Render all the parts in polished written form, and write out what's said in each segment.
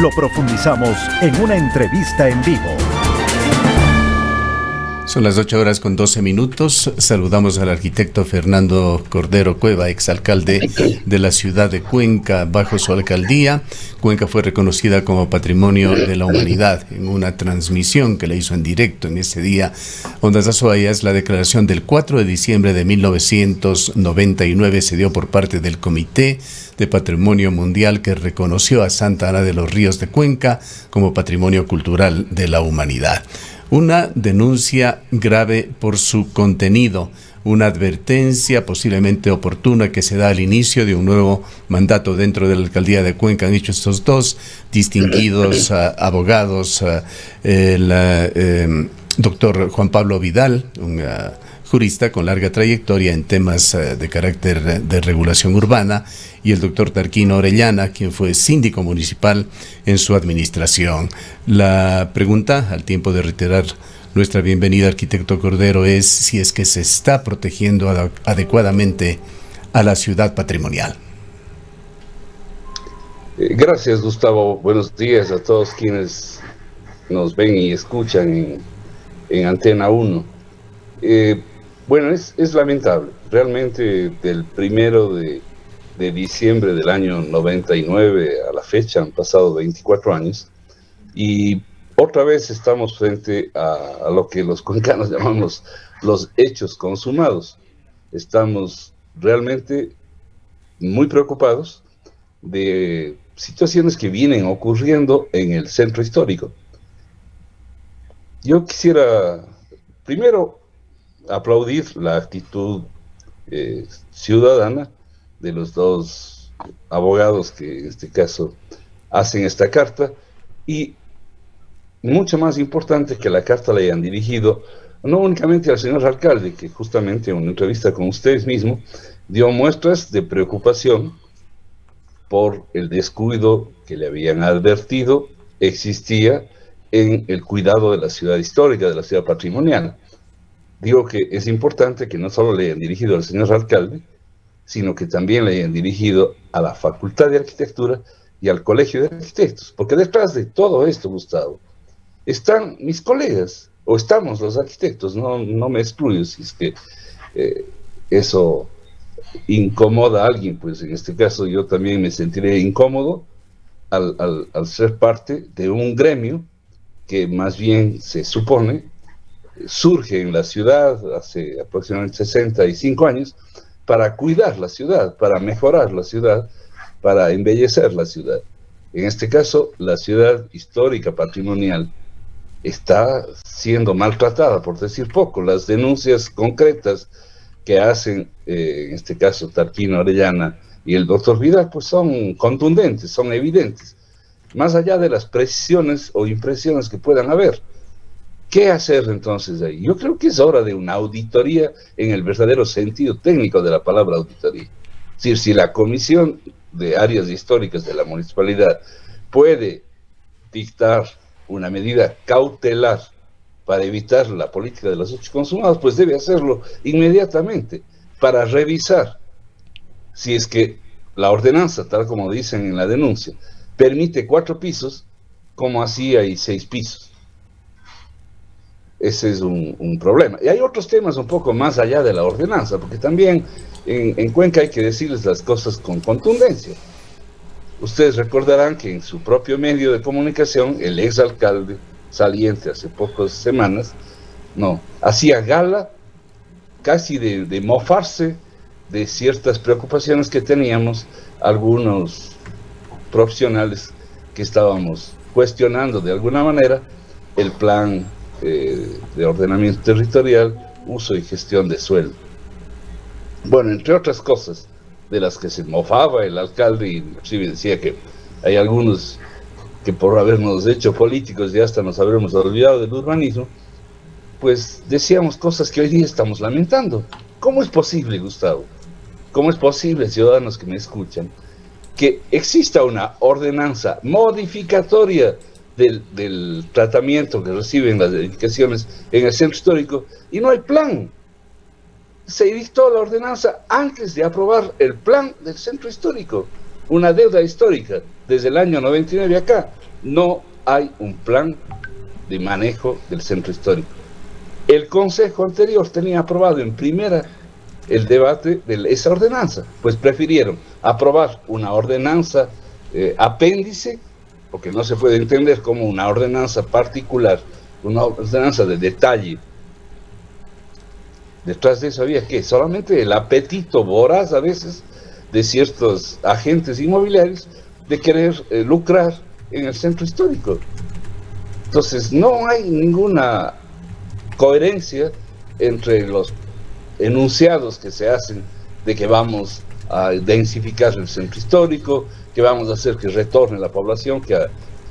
lo profundizamos en una entrevista en vivo. Son las 8:12. Saludamos al arquitecto Fernando Cordero Cueva, exalcalde de la ciudad de Cuenca. Bajo su alcaldía, Cuenca fue reconocida como Patrimonio de la Humanidad en una transmisión que le hizo en directo en ese día. Ondas Azoayas, la declaración del 4 de diciembre de 1999 se dio por parte del Comité de Patrimonio Mundial, que reconoció a Santa Ana de los Ríos de Cuenca como Patrimonio Cultural de la Humanidad. Una denuncia grave por su contenido, una advertencia posiblemente oportuna que se da al inicio de un nuevo mandato dentro de la alcaldía de Cuenca. Han dicho estos dos distinguidos abogados, el doctor Juan Pablo Vidal, un jurista con larga trayectoria en temas de carácter de regulación urbana, y el doctor Tarquino Orellana, quien fue síndico municipal en su administración. La pregunta, al tiempo de reiterar nuestra bienvenida, arquitecto Cordero, es si es que se está protegiendo adecuadamente a la ciudad patrimonial. Gracias, Gustavo. Buenos días a todos quienes nos ven y escuchan en Antena 1. Bueno, es lamentable. Realmente, del 1 de diciembre del año 99 a la fecha han pasado 24 años y otra vez estamos frente a lo que los cuencanos llamamos los hechos consumados. Estamos realmente muy preocupados de situaciones que vienen ocurriendo en el centro histórico. Yo quisiera primero aplaudir la actitud ciudadana de los dos abogados que en este caso hacen esta carta, y mucho más importante que la carta la hayan dirigido no únicamente al señor alcalde, que justamente en una entrevista con ustedes mismos dio muestras de preocupación por el descuido que le habían advertido existía en el cuidado de la ciudad histórica, de la ciudad patrimonial. Digo que es importante que no solo le hayan dirigido al señor alcalde, sino que también le hayan dirigido a la Facultad de Arquitectura y al Colegio de Arquitectos, porque detrás de todo esto, Gustavo, están mis colegas, o estamos los arquitectos, no me excluyo si es que eso incomoda a alguien, pues en este caso yo también me sentiré incómodo al ser parte de un gremio que más bien se supone surge en la ciudad hace aproximadamente 65 años, para cuidar la ciudad, para mejorar la ciudad, para embellecer la ciudad. En este caso, la ciudad histórica patrimonial está siendo maltratada, por decir poco. Las denuncias concretas que hacen, en este caso, Tarquino Orellana y el doctor Vidal, pues son contundentes, son evidentes, más allá de las precisiones o impresiones que puedan haber. ¿Qué hacer entonces ahí? Yo creo que es hora de una auditoría en el verdadero sentido técnico de la palabra auditoría. Es decir, si la Comisión de Áreas Históricas de la Municipalidad puede dictar una medida cautelar para evitar la política de los hechos consumados, pues debe hacerlo inmediatamente para revisar si es que la ordenanza, tal como dicen en la denuncia, permite 4 pisos, como así hay 6 pisos. Ese es un problema. Y hay otros temas un poco más allá de la ordenanza, porque también en Cuenca hay que decirles las cosas con contundencia. Ustedes recordarán que en su propio medio de comunicación, el exalcalde saliente hace pocas semanas, hacía gala casi de mofarse de ciertas preocupaciones que teníamos algunos profesionales que estábamos cuestionando de alguna manera el plan de ordenamiento territorial, uso y gestión de suelo. Bueno, entre otras cosas de las que se mofaba el alcalde, y inclusive decía que hay algunos que por habernos hecho políticos ya hasta nos habremos olvidado del urbanismo, pues decíamos cosas que hoy día estamos lamentando. ¿Cómo es posible, Gustavo? ¿Cómo es posible, ciudadanos que me escuchan, que exista una ordenanza modificatoria del tratamiento que reciben las edificaciones en el centro histórico y no hay plan? Se dictó la ordenanza antes de aprobar el plan del centro histórico, una deuda histórica desde el año 99 acá. no hay un plan de manejo del centro histórico. El Consejo anterior tenía aprobado en primera el debate de esa ordenanza, pues prefirieron aprobar una ordenanza apéndice, porque no se puede entender como una ordenanza particular, una ordenanza de detalle. Detrás de eso había que solamente el apetito voraz a veces de ciertos agentes inmobiliarios de querer lucrar en el centro histórico. Entonces no hay ninguna coherencia entre los enunciados que se hacen de que vamos a densificar el centro histórico, que vamos a hacer que retorne la población que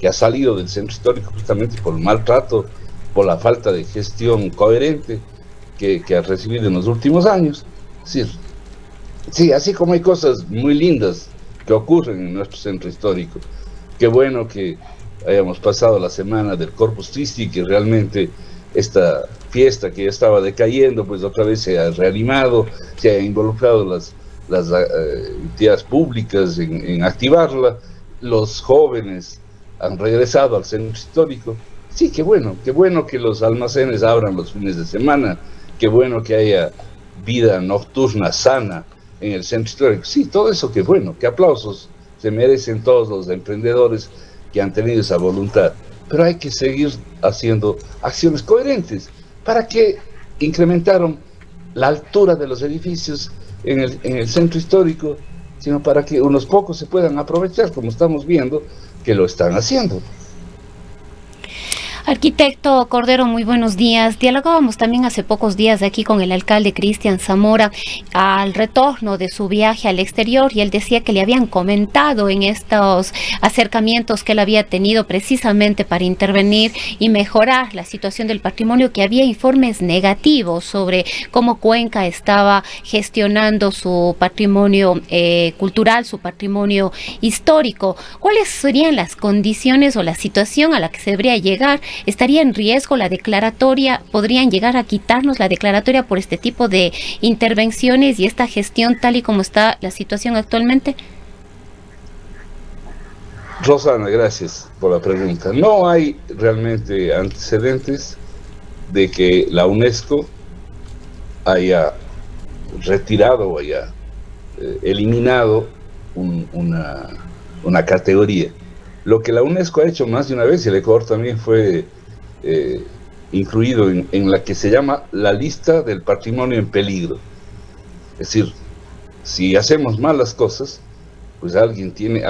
ha salido del centro histórico justamente por el maltrato, por la falta de gestión coherente que ha recibido en los últimos años. Sí, así como hay cosas muy lindas que ocurren en nuestro centro histórico. Qué bueno que hayamos pasado la semana del Corpus Christi, que realmente esta fiesta que ya estaba decayendo, pues otra vez se ha reanimado, se ha involucrado las entidades públicas en activarla, los jóvenes han regresado al centro histórico. Sí, qué bueno que los almacenes abran los fines de semana, qué bueno que haya vida nocturna sana en el centro histórico. Sí, todo eso qué bueno, qué aplausos se merecen todos los emprendedores que han tenido esa voluntad. Pero hay que seguir haciendo acciones coherentes. ¿Para qué incrementaron la altura de los edificios en el centro histórico? Sino para que unos pocos se puedan aprovechar, como estamos viendo que lo están haciendo. Arquitecto Cordero, muy buenos días. Dialogábamos también hace pocos días aquí con el alcalde Cristian Zamora al retorno de su viaje al exterior, y él decía que le habían comentado en estos acercamientos que él había tenido precisamente para intervenir y mejorar la situación del patrimonio, que había informes negativos sobre cómo Cuenca estaba gestionando su patrimonio cultural, su patrimonio histórico. ¿Cuáles serían las condiciones o la situación a la que se debería llegar? ¿Estaría en riesgo la declaratoria? ¿Podrían llegar a quitarnos la declaratoria por este tipo de intervenciones y esta gestión tal y como está la situación actualmente? Rosana, gracias por la pregunta. No hay realmente antecedentes de que la UNESCO haya retirado o haya eliminado una categoría. Lo que la UNESCO ha hecho más de una vez, y el Ecuador también fue incluido en la que se llama la lista del patrimonio en peligro. Es decir, si hacemos malas cosas, pues alguien tiene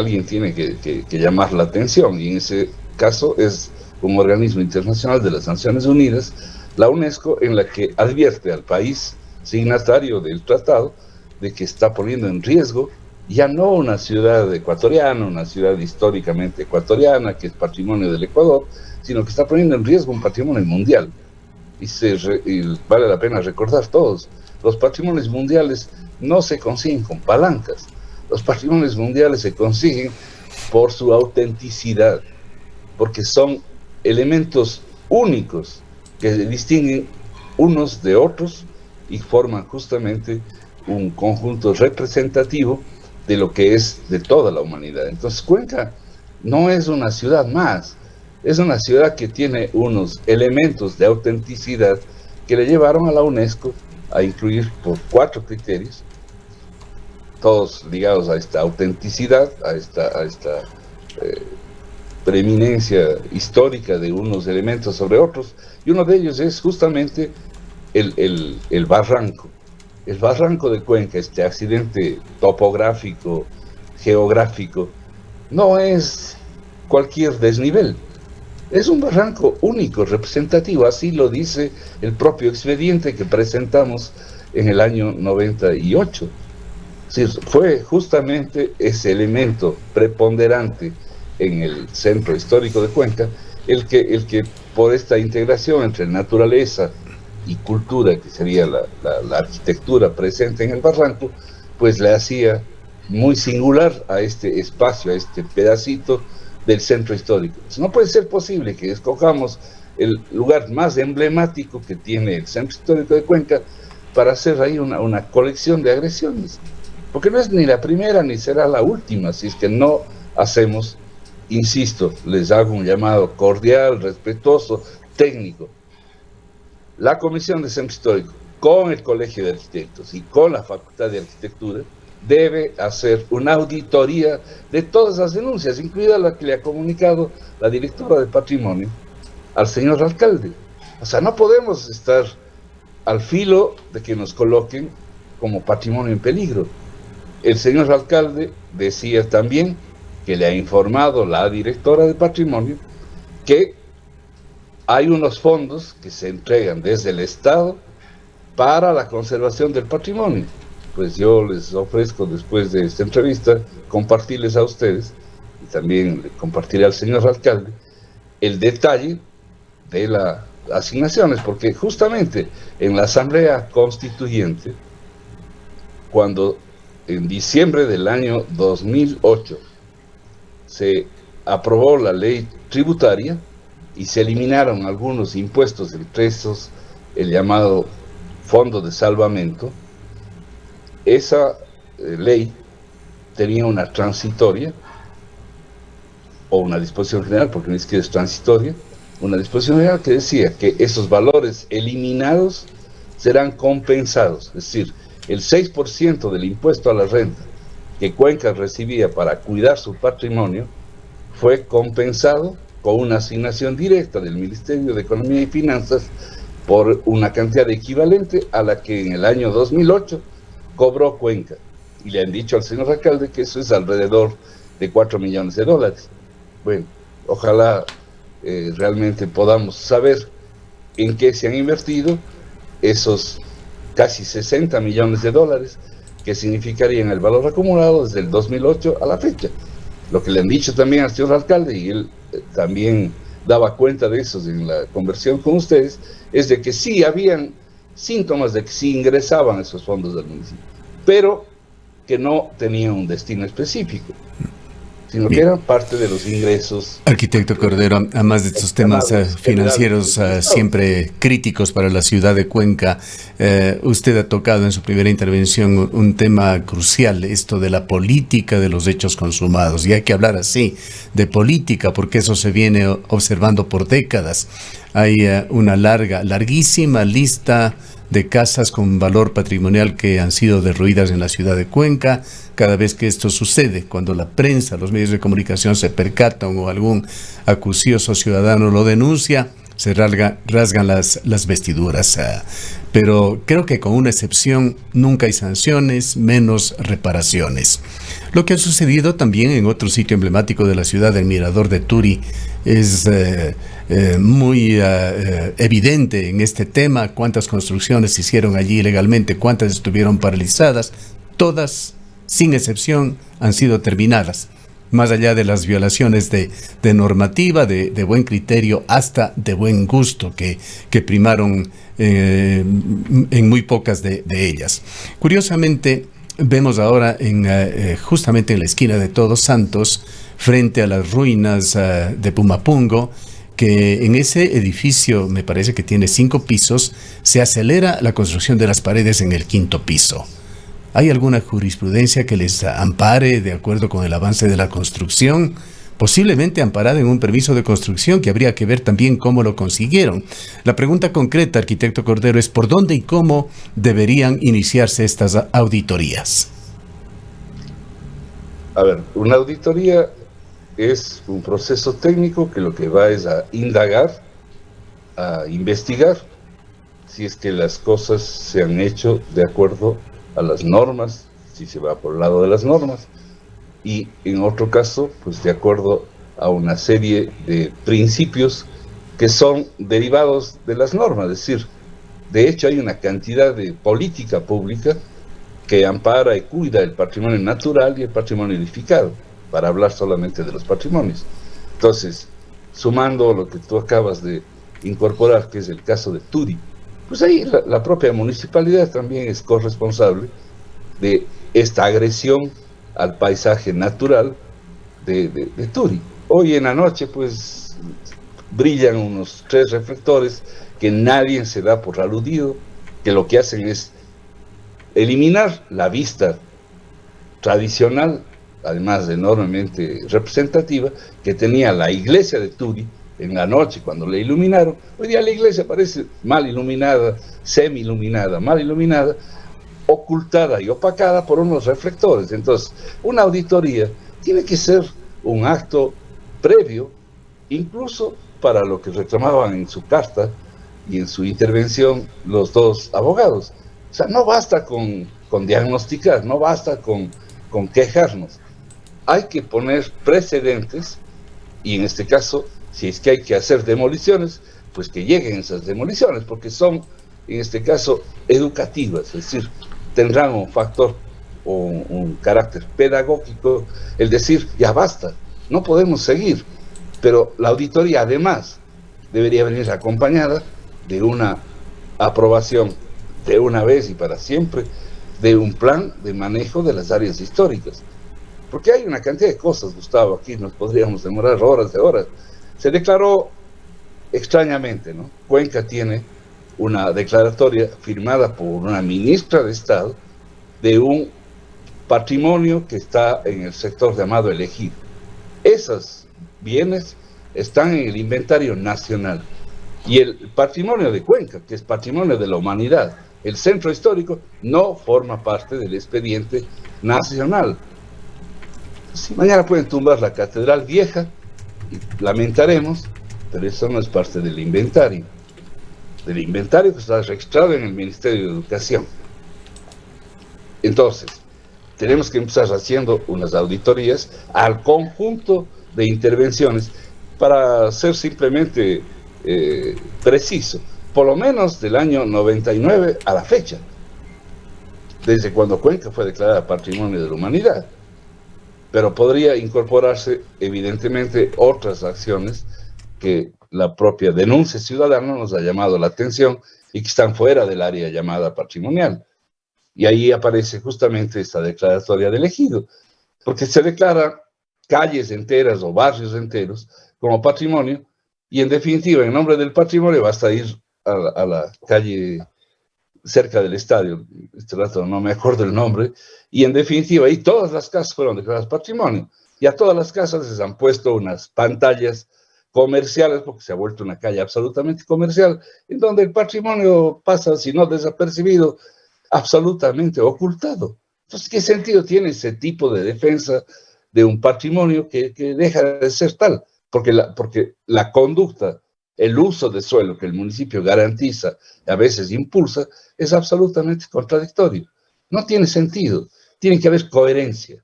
que llamar la atención, y en ese caso es un organismo internacional de las Naciones Unidas, la UNESCO, en la que advierte al país signatario del tratado de que está poniendo en riesgo ya no una ciudad ecuatoriana, una ciudad históricamente ecuatoriana, que es patrimonio del Ecuador, sino que está poniendo en riesgo un patrimonio mundial. Y vale la pena recordar todos, los patrimonios mundiales no se consiguen con palancas, los patrimonios mundiales se consiguen por su autenticidad, porque son elementos únicos que distinguen unos de otros y forman justamente un conjunto representativo de lo que es de toda la humanidad. Entonces Cuenca no es una ciudad más, es una ciudad que tiene unos elementos de autenticidad que le llevaron a la UNESCO a incluir por 4 criterios, todos ligados a esta autenticidad, a esta preeminencia histórica de unos elementos sobre otros, y uno de ellos es justamente el barranco. El barranco de Cuenca, este accidente topográfico, geográfico, no es cualquier desnivel. Es un barranco único, representativo, así lo dice el propio expediente que presentamos en el año 98. Sí, fue justamente ese elemento preponderante en el centro histórico de Cuenca el que por esta integración entre naturaleza y cultura, que sería la arquitectura presente en el barranco, pues le hacía muy singular a este espacio, a este pedacito del centro histórico. No puede ser posible que escojamos el lugar más emblemático que tiene el centro histórico de Cuenca para hacer ahí una colección de agresiones, porque no es ni la primera ni será la última si es que no hacemos insisto, les hago un llamado cordial, respetuoso, técnico. La Comisión de Centro Histórico, con el Colegio de Arquitectos y con la Facultad de Arquitectura, debe hacer una auditoría de todas las denuncias, incluida la que le ha comunicado la directora de Patrimonio al señor alcalde. O sea, no podemos estar al filo de que nos coloquen como patrimonio en peligro. El señor alcalde decía también que le ha informado la directora de Patrimonio que hay unos fondos que se entregan desde el Estado para la conservación del patrimonio. Pues yo les ofrezco, después de esta entrevista, compartirles a ustedes, y también compartiré al señor alcalde, el detalle de las asignaciones, porque justamente en la Asamblea Constituyente, cuando en diciembre del año 2008 se aprobó la ley tributaria y se eliminaron algunos impuestos, entre esos el llamado Fondo de Salvamento, esa ley tenía una transitoria, o una disposición general, porque ni siquiera es transitoria, una disposición general que decía que esos valores eliminados serán compensados, es decir, el 6% del impuesto a la renta que Cuenca recibía para cuidar su patrimonio fue compensado con una asignación directa del Ministerio de Economía y Finanzas por una cantidad equivalente a la que en el año 2008 cobró Cuenca. Y le han dicho al señor alcalde que eso es alrededor de 4 millones de dólares. Bueno, ojalá realmente podamos saber en qué se han invertido esos casi 60 millones de dólares que significarían el valor acumulado desde el 2008 a la fecha. Lo que le han dicho también al señor alcalde, y él también daba cuenta de eso en la conversión con ustedes, es de que sí habían síntomas de que sí ingresaban esos fondos del municipio, pero que no tenían un destino específico, sino que eran parte de los ingresos. Arquitecto Cordero, además de estos temas financieros siempre críticos para la ciudad de Cuenca, usted ha tocado en su primera intervención un tema crucial, esto de la política de los hechos consumados, y hay que hablar así de política porque eso se viene observando por décadas. Hay una larguísima lista de casas con valor patrimonial que han sido derruidas en la ciudad de Cuenca. Cada vez que esto sucede, cuando la prensa, los medios de comunicación se percatan o algún acucioso ciudadano lo denuncia, se rasgan las vestiduras. Pero creo que con una excepción nunca hay sanciones, menos reparaciones. Lo que ha sucedido también en otro sitio emblemático de la ciudad, el Mirador de Turi, es muy evidente en este tema. Cuántas construcciones se hicieron allí ilegalmente, cuántas estuvieron paralizadas, todas, sin excepción, han sido terminadas. Más allá de las violaciones de normativa, de buen criterio, hasta de buen gusto, que primaron en muy pocas de ellas. Curiosamente, vemos ahora justamente en la esquina de Todos Santos, frente a las ruinas de Pumapungo, que en ese edificio, me parece que tiene 5 pisos, se acelera la construcción de las paredes en el 5º piso. ¿Hay alguna jurisprudencia que les ampare de acuerdo con el avance de la construcción? Posiblemente amparada en un permiso de construcción que habría que ver también cómo lo consiguieron. La pregunta concreta, arquitecto Cordero, es ¿por dónde y cómo deberían iniciarse estas auditorías? A ver, una auditoría es un proceso técnico que lo que va es a indagar, a investigar si es que las cosas se han hecho de acuerdo a las normas, si se va por el lado de las normas, y en otro caso, pues de acuerdo a una serie de principios que son derivados de las normas. Es decir, de hecho hay una cantidad de política pública que ampara y cuida el patrimonio natural y el patrimonio edificado, para hablar solamente de los patrimonios. Entonces, sumando lo que tú acabas de incorporar, que es el caso de Turi, pues ahí la propia municipalidad también es corresponsable de esta agresión al paisaje natural de Turi. Hoy en la noche, pues, brillan unos 3 reflectores que nadie se da por aludido, que lo que hacen es eliminar la vista tradicional además enormemente representativa, que tenía la iglesia de Turi en la noche cuando la iluminaron. Hoy día la iglesia parece mal iluminada, semi-iluminada, mal iluminada, ocultada y opacada por unos reflectores. Entonces, una auditoría tiene que ser un acto previo, incluso para lo que reclamaban en su carta y en su intervención los dos abogados. O sea, no basta con diagnosticar, no basta con quejarnos. Hay que poner precedentes y en este caso, si es que hay que hacer demoliciones, pues que lleguen esas demoliciones, porque son, en este caso, educativas, es decir, tendrán un factor o un carácter pedagógico, el decir, ya basta, no podemos seguir. Pero la auditoría, además, debería venir acompañada de una aprobación de una vez y para siempre de un plan de manejo de las áreas históricas. Porque hay una cantidad de cosas, Gustavo, aquí nos podríamos demorar horas de horas. Se declaró extrañamente, ¿no? Cuenca tiene una declaratoria firmada por una ministra de Estado de un patrimonio que está en el sector llamado El Ejido. Esos bienes están en el inventario nacional. Y el patrimonio de Cuenca, que es patrimonio de la humanidad, el centro histórico, no forma parte del expediente nacional. Si mañana pueden tumbar la Catedral Vieja, lamentaremos, pero eso no es parte del inventario que está registrado en el Ministerio de Educación. Entonces, tenemos que empezar haciendo unas auditorías al conjunto de intervenciones para ser simplemente preciso, por lo menos del año 99 a la fecha, desde cuando Cuenca fue declarada Patrimonio de la Humanidad. Pero podría incorporarse evidentemente otras acciones que la propia denuncia ciudadana nos ha llamado la atención y que están fuera del área llamada patrimonial. Y ahí aparece justamente esta declaratoria del ejido, porque se declara calles enteras o barrios enteros como patrimonio, y en definitiva, en nombre del patrimonio, basta ir a la calle cerca del estadio, este rato no me acuerdo el nombre, y en definitiva, ahí todas las casas fueron declaradas patrimonio, y a todas las casas les han puesto unas pantallas comerciales, porque se ha vuelto una calle absolutamente comercial, en donde el patrimonio pasa, si no desapercibido, absolutamente ocultado. Entonces, ¿qué sentido tiene ese tipo de defensa de un patrimonio que deja de ser tal? Porque la conducta, el uso de suelo que el municipio garantiza y a veces impulsa, es absolutamente contradictorio. No tiene sentido. Tiene que haber coherencia.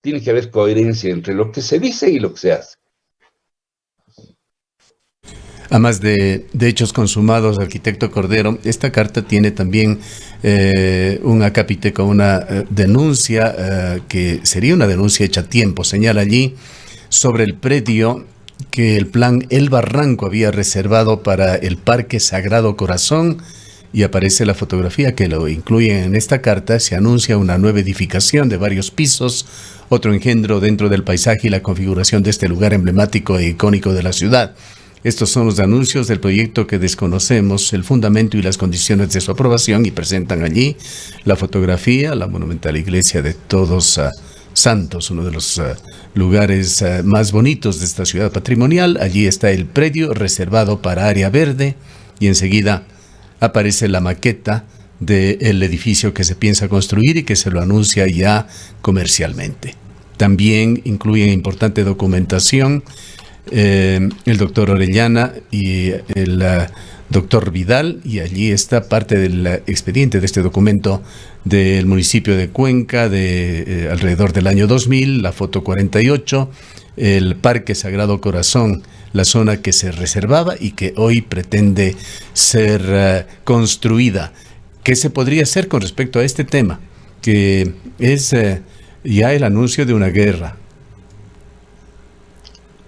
Tiene que haber coherencia entre lo que se dice y lo que se hace. Además de hechos consumados, arquitecto Cordero, esta carta tiene también un acápite con una denuncia que sería una denuncia hecha a tiempo. Señala allí sobre el predio que el plan El Barranco había reservado para el Parque Sagrado Corazón, y aparece la fotografía que lo incluye en esta carta. Se anuncia una nueva edificación de varios pisos, otro engendro dentro del paisaje y la configuración de este lugar emblemático e icónico de la ciudad. Estos son los anuncios del proyecto que desconocemos el fundamento y las condiciones de su aprobación, y presentan allí la fotografía, la monumental iglesia de Todos Santos, uno de los lugares más bonitos de esta ciudad patrimonial. Allí está el predio reservado para área verde, y enseguida aparece la maqueta del edificio que se piensa construir y que se lo anuncia ya comercialmente. También incluyen importante documentación el doctor Orellana y el doctor Vidal, y allí está parte del expediente de este documento del municipio de Cuenca de alrededor del año 2000, la foto 48, el Parque Sagrado Corazón, la zona que se reservaba y que hoy pretende ser construida. ¿Qué se podría hacer con respecto a este tema? Que es ya el anuncio de una guerra.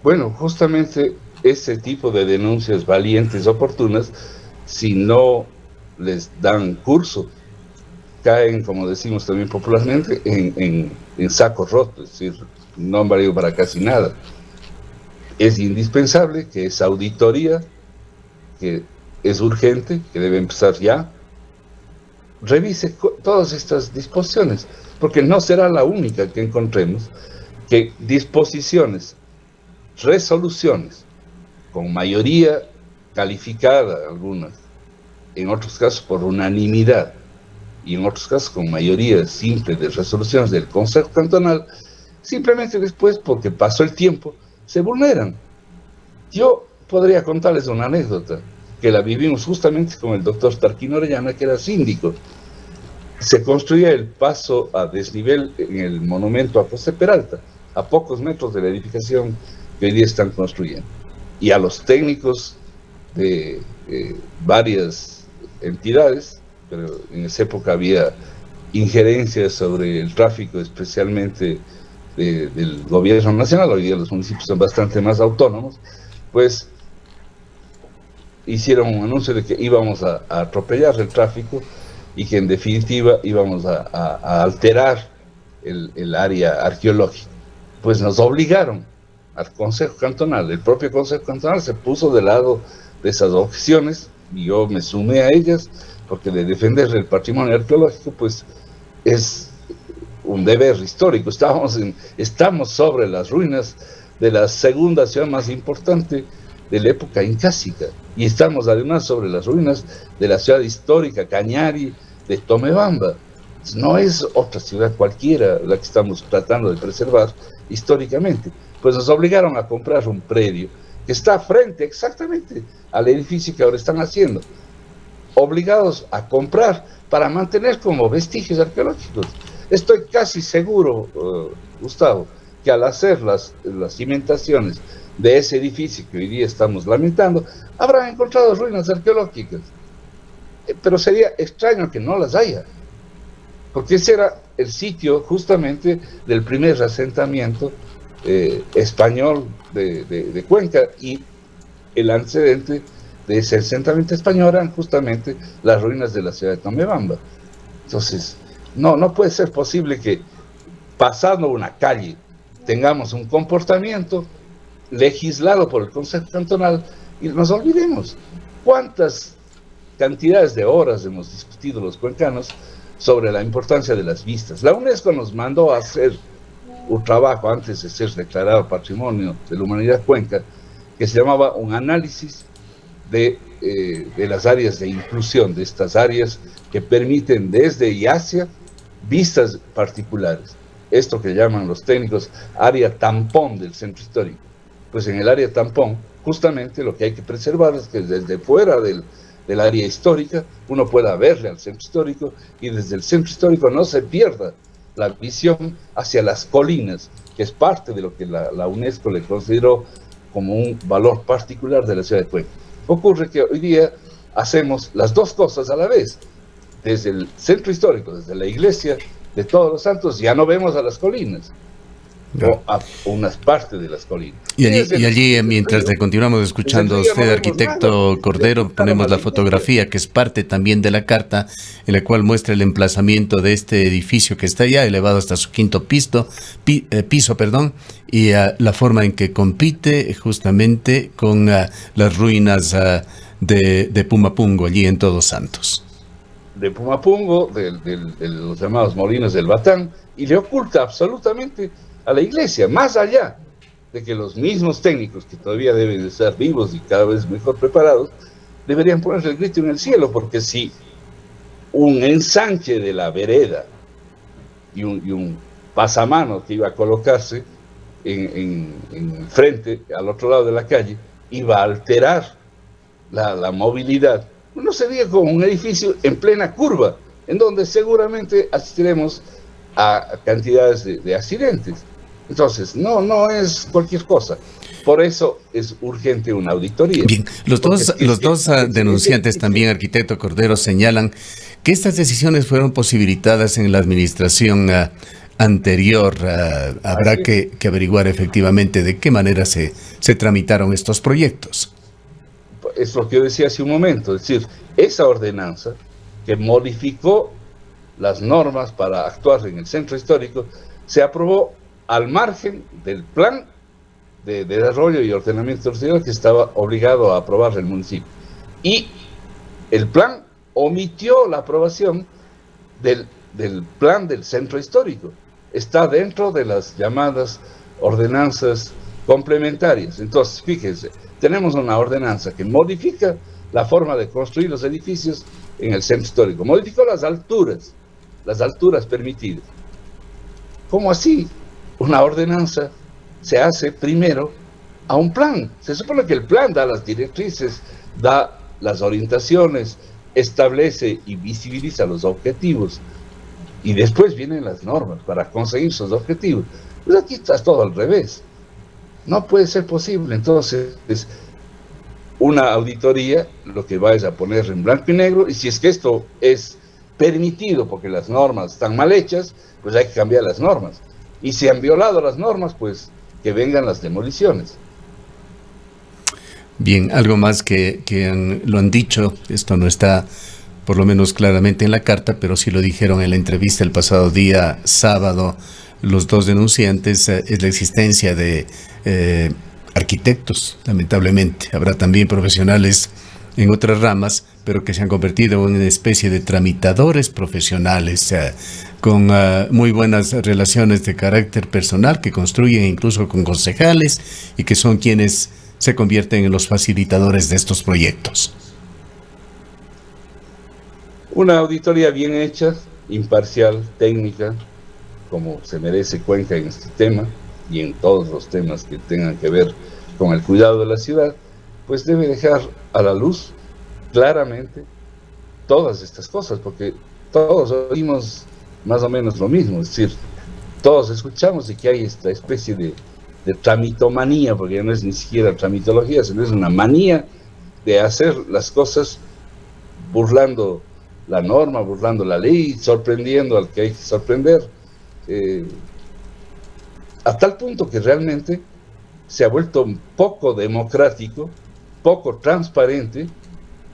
Bueno, justamente ese tipo de denuncias valientes, oportunas, si no les dan curso, caen, como decimos también popularmente, en saco roto, es decir, no han valido para casi nada. Es indispensable que esa auditoría, que es urgente, que debe empezar ya, revise todas estas disposiciones, porque no será la única que encontremos, que disposiciones, resoluciones, con mayoría calificada algunas, en otros casos por unanimidad, y en otros casos con mayoría simple de resoluciones del Consejo Cantonal, simplemente después, porque pasó el tiempo, se vulneran. Yo podría contarles una anécdota, que la vivimos justamente con el doctor Tarquín Orellana, que era síndico. Se construía el paso a desnivel en el monumento a José Peralta, a pocos metros de la edificación que hoy día están construyendo. Y a los técnicos de varias entidades, pero en esa época había injerencias sobre el tráfico, especialmente del gobierno nacional, hoy día los municipios son bastante más autónomos, pues hicieron un anuncio de que íbamos a atropellar el tráfico y que en definitiva íbamos a alterar el área arqueológica. Pues nos obligaron al Consejo Cantonal, el propio Consejo Cantonal se puso del lado de esas objeciones y yo me sumé a ellas, porque de defender el patrimonio arqueológico pues es un deber histórico. Estamos sobre las ruinas de la segunda ciudad más importante de la época incásica, y estamos además sobre las ruinas de la ciudad histórica Cañari de Tomebamba. No es otra ciudad cualquiera la que estamos tratando de preservar históricamente. Pues nos obligaron a comprar un predio que está frente exactamente al edificio que ahora están haciendo, obligados a comprar para mantener como vestigios arqueológicos. Estoy casi seguro, Gustavo, que al hacer las cimentaciones de ese edificio que hoy día estamos lamentando, habrán encontrado ruinas arqueológicas. Pero sería extraño que no las haya, porque ese era el sitio justamente del primer asentamiento español de Cuenca, y el antecedente de ese asentamiento español eran justamente las ruinas de la ciudad de Tomebamba. Entonces, no puede ser posible que pasando una calle tengamos un comportamiento legislado por el Consejo Cantonal y nos olvidemos. ¿Cuántas cantidades de horas hemos discutido los cuencanos sobre la importancia de las vistas? La UNESCO nos mandó a hacer un trabajo antes de ser declarado Patrimonio de la Humanidad Cuenca, que se llamaba un análisis de las áreas de inclusión, de estas áreas que permiten desde y hacia vistas particulares. Esto que llaman los técnicos área tampón del centro histórico. Pues en el área tampón, justamente lo que hay que preservar es que desde fuera del área histórica uno pueda verle al centro histórico, y desde el centro histórico no se pierda la visión hacia las colinas, que es parte de lo que la UNESCO le consideró como un valor particular de la ciudad de Cuenca. Ocurre que hoy día hacemos las dos cosas a la vez. Desde el centro histórico, desde la iglesia de Todos los Santos, ya no vemos a las colinas, o a unas partes de las colinas. Y allí mientras le continuamos escuchando a usted, arquitecto Cordero, ponemos la fotografía que es parte también de la carta, en la cual muestra el emplazamiento de este edificio que está ya elevado hasta su quinto piso, y la forma en que compite justamente con las ruinas de Pumapungo, allí en Todos Santos. De Pumapungo, de los llamados Molinos del Batán, y le oculta absolutamente a la iglesia, más allá de que los mismos técnicos, que todavía deben de estar vivos y cada vez mejor preparados, deberían poner el grito en el cielo, porque si un ensanche de la vereda y un pasamano que iba a colocarse en frente, al otro lado de la calle, iba a alterar la movilidad, no sería como un edificio en plena curva, en donde seguramente asistiremos a cantidades de accidentes. Entonces, no es cualquier cosa. Por eso es urgente una auditoría. Bien, los dos denunciantes también, arquitecto Cordero, señalan que estas decisiones fueron posibilitadas en la administración anterior. Habrá que averiguar efectivamente de qué manera se tramitaron estos proyectos. Es lo que yo decía hace un momento, es decir, esa ordenanza que modificó las normas para actuar en el centro histórico se aprobó al margen del plan de desarrollo y ordenamiento territorial que estaba obligado a aprobar el municipio. Y el plan omitió la aprobación del del plan del centro histórico, está dentro de las llamadas ordenanzas complementarias. Entonces, fíjense, tenemos una ordenanza que modifica la forma de construir los edificios en el centro histórico, modificó las alturas permitidas. ¿Cómo así? Una ordenanza se hace primero a un plan. Se supone que el plan da las directrices, da las orientaciones, establece y visibiliza los objetivos, y después vienen las normas para conseguir esos objetivos. Pues aquí está todo al revés. No puede ser posible. Entonces, una auditoría lo que va es a poner en blanco y negro, y si es que esto es permitido porque las normas están mal hechas, pues hay que cambiar las normas. Y si han violado las normas, pues que vengan las demoliciones. Bien, algo más que lo han dicho, esto no está por lo menos claramente en la carta, pero sí lo dijeron en la entrevista el pasado día sábado los dos denunciantes, es la existencia de arquitectos, lamentablemente. Habrá también profesionales en otras ramas, pero que se han convertido en una especie de tramitadores profesionales, con muy buenas relaciones de carácter personal, que construyen incluso con concejales y que son quienes se convierten en los facilitadores de estos proyectos. Una auditoría bien hecha, imparcial, técnica, como se merece Cuenca en este tema y en todos los temas que tengan que ver con el cuidado de la ciudad, pues debe dejar a la luz claramente todas estas cosas, porque todos oímos más o menos lo mismo, es decir, todos escuchamos de que hay esta especie de tramitomanía, porque ya no es ni siquiera tramitología, sino es una manía de hacer las cosas burlando la norma, burlando la ley, sorprendiendo al que hay que sorprender, a tal punto que realmente se ha vuelto poco democrático, poco transparente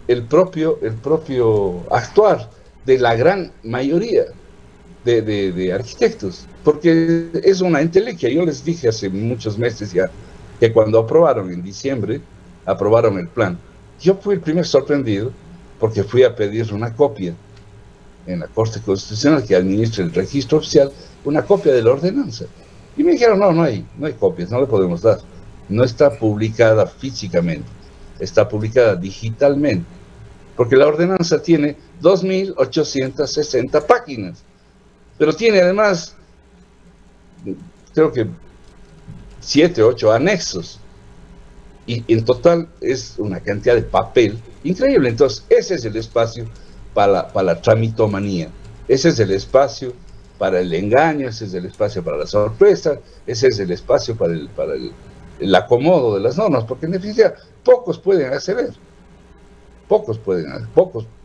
el propio actuar de la gran mayoría de arquitectos, porque es una entelequia. Yo les dije hace muchos meses ya que cuando aprobaron en diciembre, aprobaron el plan, yo fui el primer sorprendido porque fui a pedir una copia en la Corte Constitucional que administra el registro oficial, una copia de la ordenanza. Y me dijeron, no hay copias, no le podemos dar. No está publicada físicamente, está publicada digitalmente, porque la ordenanza tiene 2.860 páginas, pero tiene además, creo que 7 o 8 anexos, y en total es una cantidad de papel increíble. Entonces, ese es el espacio para la tramitomanía, ese es el espacio para el engaño, ese es el espacio para la sorpresa, ese es el espacio para el acomodo de las normas, porque en definitiva pocos pueden acceder, pocos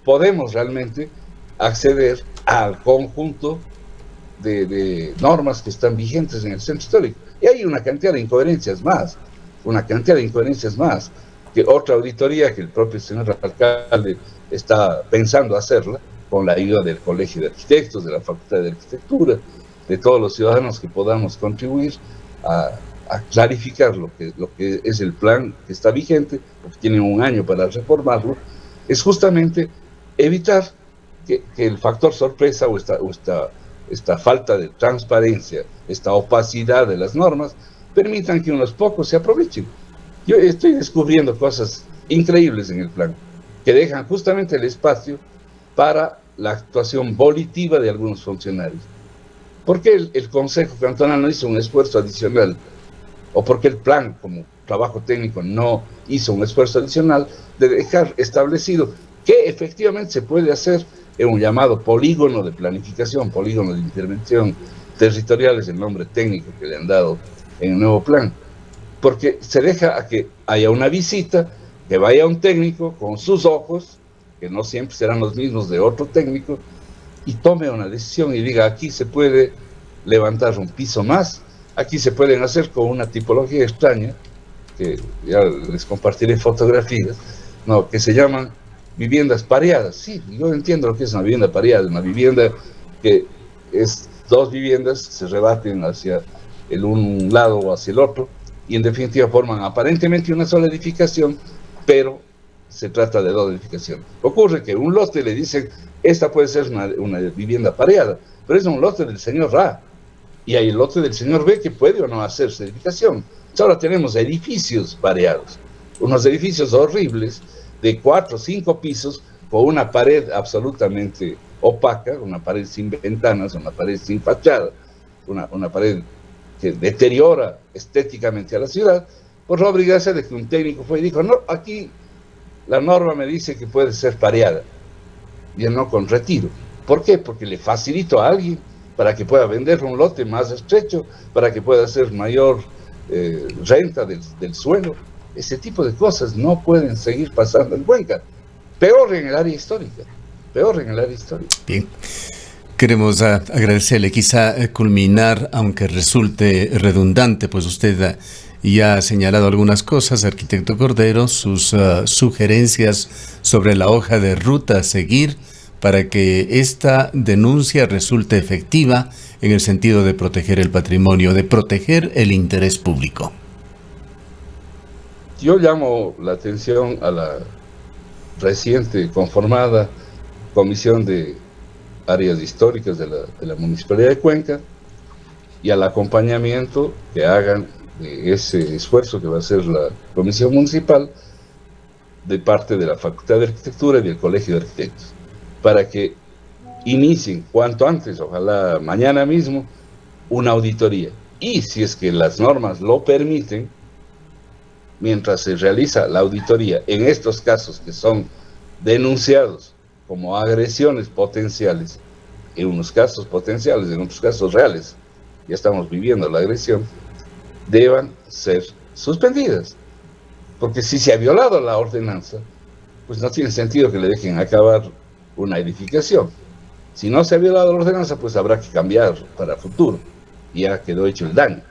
podemos realmente acceder al conjunto de normas que están vigentes en el centro histórico. Y hay una cantidad de incoherencias más, que otra auditoría que el propio señor alcalde está pensando hacerla, con la ayuda del Colegio de Arquitectos, de la Facultad de Arquitectura, de todos los ciudadanos que podamos contribuir a clarificar lo que es el plan que está vigente, porque tienen un año para reformarlo, es justamente evitar que el factor sorpresa o esta falta de transparencia, esta opacidad de las normas, permitan que unos pocos se aprovechen. Yo estoy descubriendo cosas increíbles en el plan, que dejan justamente el espacio para la actuación volitiva de algunos funcionarios. ¿Por qué el Consejo Cantonal no hizo un esfuerzo adicional? ¿O por qué el plan, como trabajo técnico, no hizo un esfuerzo adicional de dejar establecido que efectivamente se puede hacer en un llamado polígono de planificación, polígono de intervención territorial, es el nombre técnico que le han dado en el nuevo plan? Porque se deja a que haya una visita, que vaya un técnico con sus ojos, que no siempre serán los mismos de otro técnico, y tome una decisión y diga, aquí se puede levantar un piso más, aquí se pueden hacer con una tipología extraña, que ya les compartiré fotografías, que se llaman viviendas pareadas. Sí, yo entiendo lo que es una vivienda pareada, una vivienda que es 2 viviendas, se rebaten hacia un lado o hacia el otro, y en definitiva forman aparentemente una sola edificación, pero se trata de dos edificaciones. Ocurre que un lote le dicen, esta puede ser una vivienda pareada, pero es un lote del señor A, y hay el lote del señor B que puede o no hacerse edificación. Entonces ahora tenemos edificios pareados, unos edificios horribles de 4 o 5 pisos con una pared absolutamente opaca, una pared sin ventanas, una pared sin fachada, una pared que deteriora estéticamente a la ciudad, por la obligación de que un técnico fue y dijo, no, aquí la norma me dice que puede ser pareada, y no con retiro. ¿Por qué? Porque le facilito a alguien para que pueda vender un lote más estrecho, para que pueda hacer mayor renta del suelo. Ese tipo de cosas no pueden seguir pasando en Cuenca. Peor en el área histórica. Bien. Queremos agradecerle, quizá culminar, aunque resulte redundante, pues usted ya ha señalado algunas cosas, arquitecto Cordero, sus sugerencias sobre la hoja de ruta a seguir para que esta denuncia resulte efectiva en el sentido de proteger el patrimonio, de proteger el interés público. Yo llamo la atención a la reciente conformada Comisión de Áreas Históricas de la Municipalidad de Cuenca y al acompañamiento que hagan de ese esfuerzo que va a hacer la Comisión Municipal de parte de la Facultad de Arquitectura y del Colegio de Arquitectos, para que inicien cuanto antes, ojalá mañana mismo, una auditoría. Y si es que las normas lo permiten, mientras se realiza la auditoría en estos casos que son denunciados como agresiones potenciales, en unos casos potenciales, en otros casos reales, ya estamos viviendo la agresión, deban ser suspendidas. Porque si se ha violado la ordenanza, pues no tiene sentido que le dejen acabar una edificación. Si no se ha violado la ordenanza, pues habrá que cambiar para futuro. Ya quedó hecho el daño.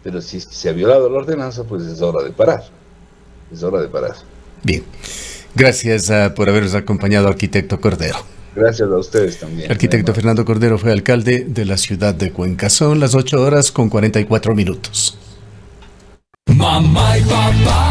Pero si se ha violado la ordenanza, pues es hora de parar. Bien. Gracias por habernos acompañado, arquitecto Cordero. Gracias a ustedes también. Arquitecto Fernando Cordero fue alcalde de la ciudad de Cuenca. Son las 8:44. Mamá y papá.